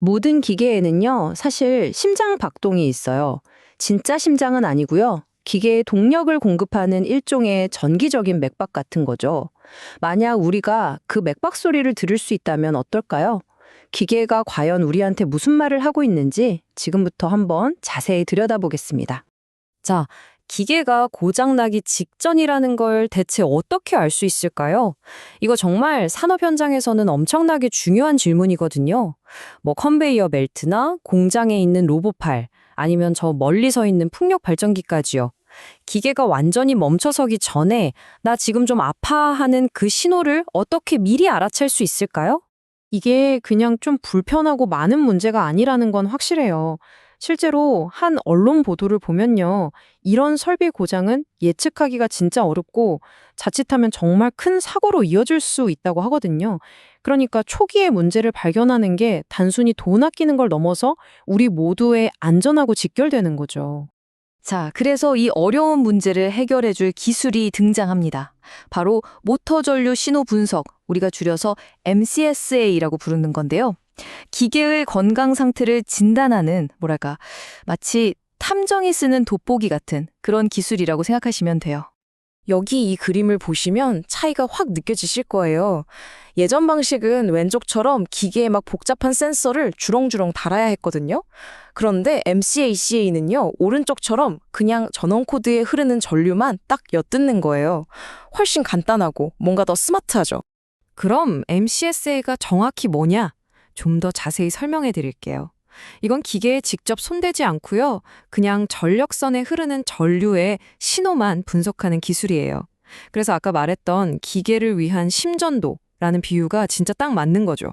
모든 기계에는요, 사실 심장 박동이 있어요. 진짜 심장은 아니고요. 기계에 동력을 공급하는 일종의 전기적인 맥박 같은 거죠. 만약 우리가 그 맥박 소리를 들을 수 있다면 어떨까요? 기계가 과연 우리한테 무슨 말을 하고 있는지 지금부터 한번 자세히 들여다보겠습니다. 자, 기계가 고장나기 직전이라는 걸 대체 어떻게 알 수 있을까요? 이거 정말 산업 현장에서는 엄청나게 중요한 질문이거든요. 뭐 컨베이어 벨트나 공장에 있는 로봇팔, 아니면 저 멀리 서 있는 풍력 발전기까지요. 기계가 완전히 멈춰서기 전에 나 지금 좀 아파하는 그 신호를 어떻게 미리 알아챌 수 있을까요? 이게 그냥 좀 불편하고 많은 문제가 아니라는 건 확실해요. 실제로 한 언론 보도를 보면요. 이런 설비 고장은 예측하기가 진짜 어렵고 자칫하면 정말 큰 사고로 이어질 수 있다고 하거든요. 그러니까 초기에 문제를 발견하는 게 단순히 돈 아끼는 걸 넘어서 우리 모두의 안전하고 직결되는 거죠. 자, 그래서 이 어려운 문제를 해결해 줄 기술이 등장합니다. 바로 모터 전류 신호 분석, 우리가 줄여서 MCSA라고 부르는 건데요. 기계의 건강 상태를 진단하는, 뭐랄까, 마치 탐정이 쓰는 돋보기 같은 그런 기술이라고 생각하시면 돼요. 여기 이 그림을 보시면 차이가 확 느껴지실 거예요. 예전 방식은 왼쪽처럼 기계에 막 복잡한 센서를 주렁주렁 달아야 했거든요. 그런데 MCACA는요, 오른쪽처럼 그냥 전원 코드에 흐르는 전류만 딱 엿듣는 거예요. 훨씬 간단하고 뭔가 더 스마트하죠. 그럼 MCSA가 정확히 뭐냐? 좀 더 자세히 설명해 드릴게요. 이건 기계에 직접 손대지 않고요. 그냥 전력선에 흐르는 전류의 신호만 분석하는 기술이에요. 그래서 아까 말했던 기계를 위한 심전도라는 비유가 진짜 딱 맞는 거죠.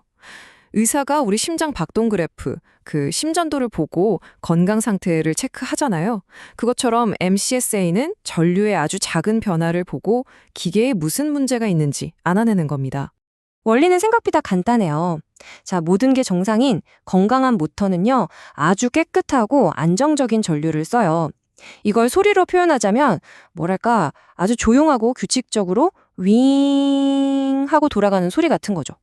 의사가 우리 심장 박동 그래프, 그 심전도를 보고 건강 상태를 체크하잖아요. 그것처럼 MCSA는 전류의 아주 작은 변화를 보고 기계에 무슨 문제가 있는지 알아내는 겁니다. 원리는 생각보다 간단해요. 자, 모든 게 정상인 건강한 모터는요, 아주 깨끗하고 안정적인 전류를 써요. 이걸 소리로 표현하자면, 뭐랄까, 아주 조용하고 규칙적으로 윙 하고 돌아가는 소리 같은 거죠.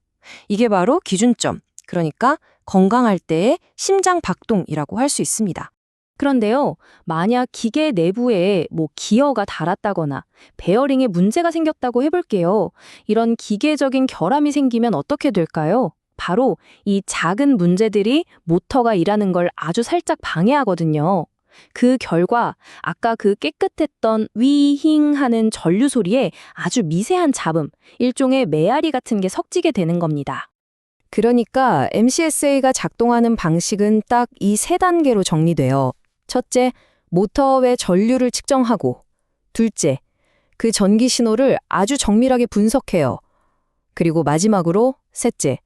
이게 바로 기준점, 그러니까 건강할 때의 심장 박동이라고 할 수 있습니다. 그런데요, 만약 기계 내부에 기어가 닳았다거나 베어링에 문제가 생겼다고 해볼게요. 이런 기계적인 결함이 생기면 어떻게 될까요? 바로 이 작은 문제들이 모터가 일하는 걸 아주 살짝 방해하거든요. 그 결과 아까 그 깨끗했던 위힝 하는 전류 소리에 아주 미세한 잡음, 일종의 메아리 같은 게 섞이게 되는 겁니다. 그러니까 MCSA가 작동하는 방식은 딱 이 세 단계로 정리돼요. 첫째, 모터의 전류를 측정하고, 둘째, 그 전기 신호를 아주 정밀하게 분석해요. 그리고 마지막으로 셋째,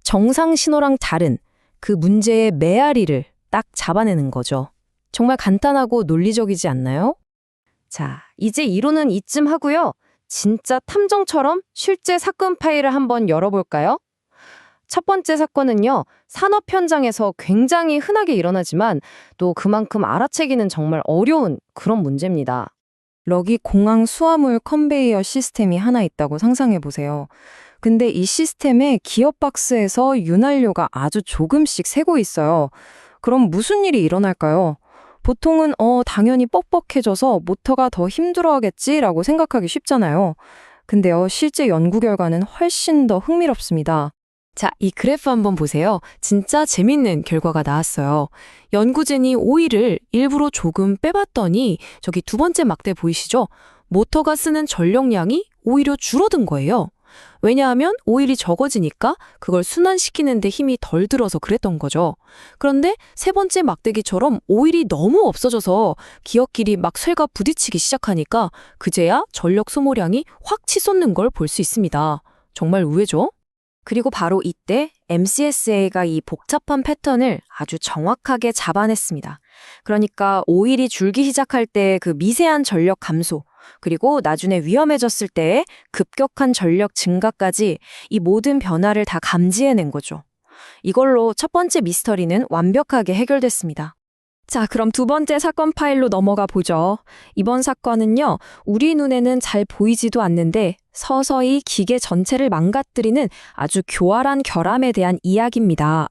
정상 신호랑 다른 그 문제의 메아리를 딱 잡아내는 거죠. 정말 간단하고 논리적이지 않나요? 자, 이제 이론은 이쯤 하고요. 진짜 탐정처럼 실제 사건 파일을 한번 열어볼까요? 첫 번째 사건은요, 산업 현장에서 굉장히 흔하게 일어나지만 또 그만큼 알아채기는 정말 어려운 그런 문제입니다. 럭이 공항 수화물 컨베이어 시스템이 하나 있다고 상상해 보세요. 근데 이 시스템의 기어박스에서 윤활유가 아주 조금씩 새고 있어요. 그럼 무슨 일이 일어날까요? 보통은 당연히 뻑뻑해져서 모터가 더 힘들어하겠지라고 생각하기 쉽잖아요. 근데요, 실제 연구 결과는 훨씬 더 흥미롭습니다. 자, 이 그래프 한번 보세요. 진짜 재밌는 결과가 나왔어요. 연구진이 오일을 일부러 조금 빼봤더니 저기 두 번째 막대 보이시죠? 모터가 쓰는 전력량이 오히려 줄어든 거예요. 왜냐하면 오일이 적어지니까 그걸 순환시키는 데 힘이 덜 들어서 그랬던 거죠. 그런데 세 번째 막대기처럼 오일이 너무 없어져서 기어끼리 막 쇠가 부딪히기 시작하니까 그제야 전력 소모량이 확 치솟는 걸 볼 수 있습니다. 정말 의외죠? 그리고 바로 이때 MCSA가 이 복잡한 패턴을 아주 정확하게 잡아냈습니다. 그러니까 오일이 줄기 시작할 때 그 미세한 전력 감소, 그리고 나중에 위험해졌을 때의 급격한 전력 증가까지 이 모든 변화를 다 감지해낸 거죠. 이걸로 첫 번째 미스터리는 완벽하게 해결됐습니다. 자, 그럼 두 번째 사건 파일로 넘어가 보죠. 이번 사건은요, 우리 눈에는 잘 보이지도 않는데 서서히 기계 전체를 망가뜨리는 아주 교활한 결함에 대한 이야기입니다.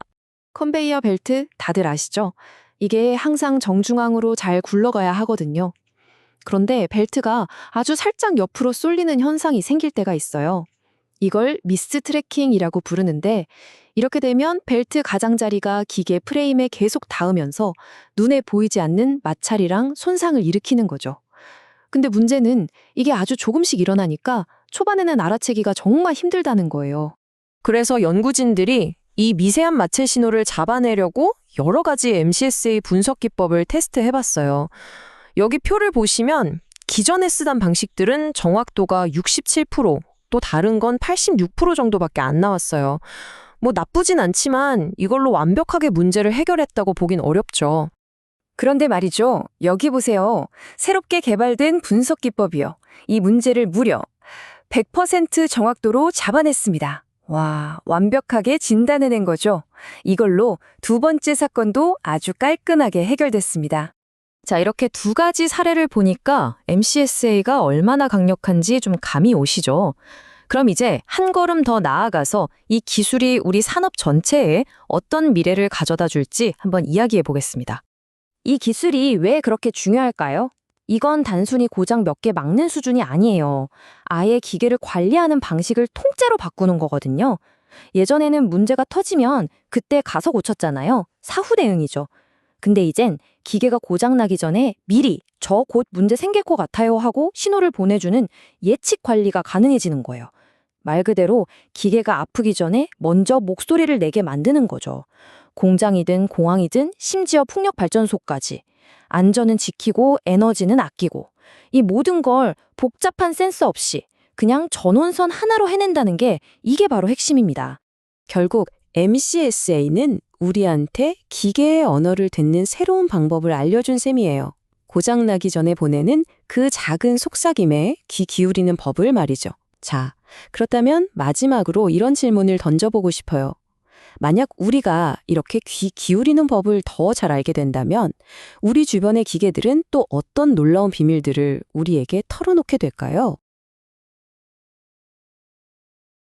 컨베이어 벨트 다들 아시죠? 이게 항상 정중앙으로 잘 굴러가야 하거든요. 그런데 벨트가 아주 살짝 옆으로 쏠리는 현상이 생길 때가 있어요. 이걸 미스 트래킹이라고 부르는데 이렇게 되면 벨트 가장자리가 기계 프레임에 계속 닿으면서 눈에 보이지 않는 마찰이랑 손상을 일으키는 거죠. 근데 문제는 이게 아주 조금씩 일어나니까 초반에는 알아채기가 정말 힘들다는 거예요. 그래서 연구진들이 이 미세한 마찰 신호를 잡아내려고 여러 가지 MCSA 분석 기법을 테스트해봤어요. 여기 표를 보시면 기존에 쓰던 방식들은 정확도가 67%, 또 다른 건 86% 정도밖에 안 나왔어요. 뭐 나쁘진 않지만 이걸로 완벽하게 문제를 해결했다고 보긴 어렵죠. 그런데 말이죠. 여기 보세요. 새롭게 개발된 분석 기법이요. 이 문제를 무려 100% 정확도로 잡아냈습니다. 와, 완벽하게 진단해낸 거죠. 이걸로 두 번째 사건도 아주 깔끔하게 해결됐습니다. 자, 이렇게 두 가지 사례를 보니까 MCSA가 얼마나 강력한지 좀 감이 오시죠? 그럼 이제 한 걸음 더 나아가서 이 기술이 우리 산업 전체에 어떤 미래를 가져다 줄지 한번 이야기해 보겠습니다. 이 기술이 왜 그렇게 중요할까요? 이건 단순히 고장 몇 개 막는 수준이 아니에요. 아예 기계를 관리하는 방식을 통째로 바꾸는 거거든요. 예전에는 문제가 터지면 그때 가서 고쳤잖아요. 사후 대응이죠. 근데 이젠 기계가 고장나기 전에 미리 저 곧 문제 생길 것 같아요 하고 신호를 보내주는 예측 관리가 가능해지는 거예요. 말 그대로 기계가 아프기 전에 먼저 목소리를 내게 만드는 거죠. 공장이든 공항이든 심지어 풍력발전소까지. 안전은 지키고 에너지는 아끼고. 이 모든 걸 복잡한 센서 없이 그냥 전원선 하나로 해낸다는 게 이게 바로 핵심입니다. 결국 MCSA는 우리한테 기계의 언어를 듣는 새로운 방법을 알려준 셈이에요. 고장나기 전에 보내는 그 작은 속삭임에 귀 기울이는 법을 말이죠. 자, 그렇다면 마지막으로 이런 질문을 던져보고 싶어요. 만약 우리가 이렇게 귀 기울이는 법을 더 잘 알게 된다면 우리 주변의 기계들은 또 어떤 놀라운 비밀들을 우리에게 털어놓게 될까요?